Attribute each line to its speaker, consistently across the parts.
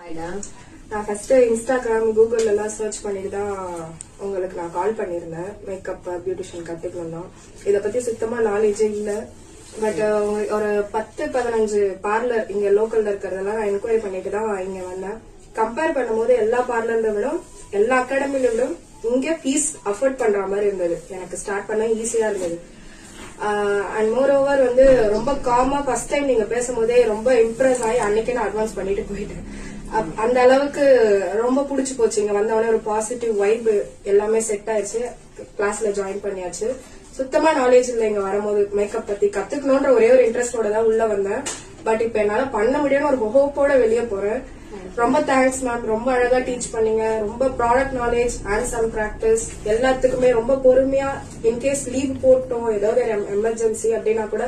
Speaker 1: நான் first Instagram Google எல்லாம் search பண்ணிட்டு தான் உங்களுக்கு நான் கால் பண்ணிருந்தேன். மேக்கப் பியூட்டிஷியன் கத்துக்கணும் தான். இத பத்தி சுத்தமா நாலேஜே இல்ல. பட் ஒரு 10-15 பார்லர் இங்க லோக்கல்ல இருக்கிறதெல்லாம் நான் என்கொயரி பண்ணிட்டு தான் இங்க வந்தேன். கம்பேர் பண்ணும்போது எல்லா பார்லர்ல விடும் எல்லா அகாடமில விடும் இங்க ஃபீஸ் அஃபோர்ட் பண்ற மாதிரி இருந்தது. எனக்கு ஸ்டார்ட் பண்ண ஈஸியா இருந்தது. அண்ட் மோர் ஓவர் வந்து ரொம்ப காமா ஃபர்ஸ்ட் டைம் நீங்க பேசும்போதே ரொம்ப இம்ப்ரெஸ் ஆகி அன்னைக்கே நான் அட்வான்ஸ் பண்ணிட்டு போயிட்டேன். அந்த அளவுக்கு ரொம்ப பிடிச்சு போச்சு. இங்க வந்தவொடனே ஒரு பாசிட்டிவ் வைப் எல்லாமே செட் ஆயிடுச்சு. கிளாஸ்ல ஜாயின் பண்ணியாச்சு. சுத்தமா நாலேஜ் இல்லை இங்க வரும்போது. மேக்கப் பத்தி கத்துக்கணும்ன்ற ஒரே ஒரு இன்ட்ரெஸ்டோட தான் உள்ள வந்தேன். பட் இப்ப என்னால பண்ண முடியும்னு ஒரு ஹோப்போட வெளியே போறேன். ரொம்ப தேங்க்ஸ் மேம். ரொம்ப அழகா டீச் பண்ணீங்க. ரொம்ப product knowledge, hands on practice எல்லாத்துக்குமே ரொம்ப பொறுமையா. இன்கேஸ் லீவ் போட்டோம் ஏதாவது எமர்ஜென்சி அப்படின்னா கூட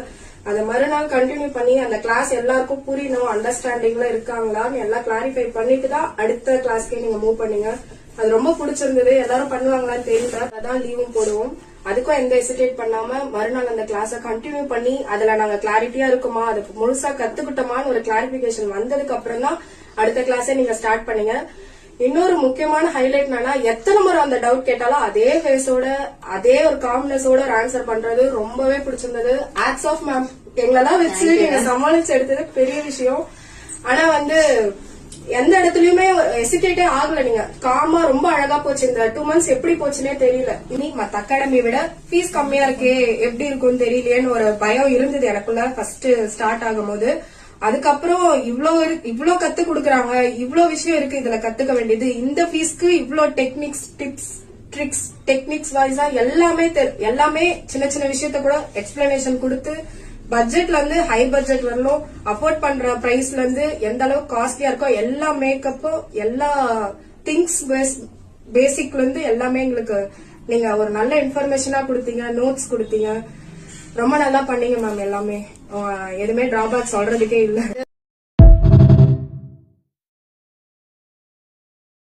Speaker 1: அதை மறுநாள் கண்டினியூ பண்ணி அந்த கிளாஸ் எல்லாருக்கும் புரியணும், அண்டர்ஸ்டாண்டிங்ல இருக்காங்களான்னு எல்லாம் கிளாரிஃபை பண்ணிட்டு தான் அடுத்த கிளாஸ்க்கே நீங்க மூவ் பண்ணீங்க. அது ரொம்ப பிடிச்சிருந்தது. எல்லாரும் பண்ணுவாங்களான்னு தெரியல. அதான் லீவும் போடுவோம். அதுக்கும் எந்த ஹெசிடேட் பண்ணாம மறுநாள் அந்த கிளாஸ கண்டினியூ பண்ணி அதுல நாங்க கிளாரிட்டியா இருக்குமா, அது முழுசா கத்துக்கிட்டோமான்னு ஒரு கிளாரிபிகேஷன் வந்ததுக்கு அப்புறம் தான் அடுத்த கிளாஸே நீங்க ஸ்டார்ட் பண்ணீங்க. இன்னொரு முக்கியமான ஹைலைட் என்னன்னா, எத்தனை முறை அந்த டவுட் கேட்டாலும் அதே ஃபேஸோட அதே ஒரு காம்னஸோட ஒரு ஆன்சர் பண்றது ரொம்பவே பிடிச்சிருந்தது. Hats off ma'am. எங்களெல்லாம் வச்சு நீங்க சமாளிச்சு எடுத்தது பெரிய விஷயம். ஆனா வந்து எந்த இடத்துலயுமே ஹெசிடேட்டே ஆகல. நீங்க காமா ரொம்ப அழகா போச்சு. இந்த 2 months எப்படி போச்சுன்னே தெரியல. இனி மத்த அகாடமியை விட ஃபீஸ் கம்மியா இருக்கே, எப்படி இருக்கும்னு தெரியலையேன்னு ஒரு பயம் இருந்தது எனக்குள்ள ஃபர்ஸ்ட் ஸ்டார்ட் ஆகும் போது. அதுக்கப்புறம் இவ்ளோ கத்து கொடுக்கறாங்க, இவ்ளோ விஷயம் இருக்கு இதுல கத்துக்க வேண்டியது. இந்த ஃபீஸ்க்கு இவ்ளோ டெக்னிக்ஸ், டிப்ஸ், ட்ரிக்ஸ், டெக்னிக்ஸ் வைஸா எல்லாமே சின்ன சின்ன விஷயத்த கூட எக்ஸ்பிளனேஷன் கொடுத்து பட்ஜெட்ல இருந்து ஹை பட்ஜெட் வரலும் அஃபோர்ட் பண்ற பிரைஸ்ல இருந்து எந்த அளவுக்கு காஸ்ட்லியா இருக்கோ எல்லா மேக்கப்பும் எல்லா திங்ஸ் பேசிக்ல இருந்து எல்லாமே எங்களுக்கு நீங்க ஒரு நல்ல இன்ஃபர்மேஷனா கொடுத்தீங்க, நோட்ஸ் கொடுத்தீங்க. ரொம்ப நல்லா பண்ணீங்க மேம். எல்லாமே எதுவுமே டிராபேக் சொல்றதுக்கே இல்ல.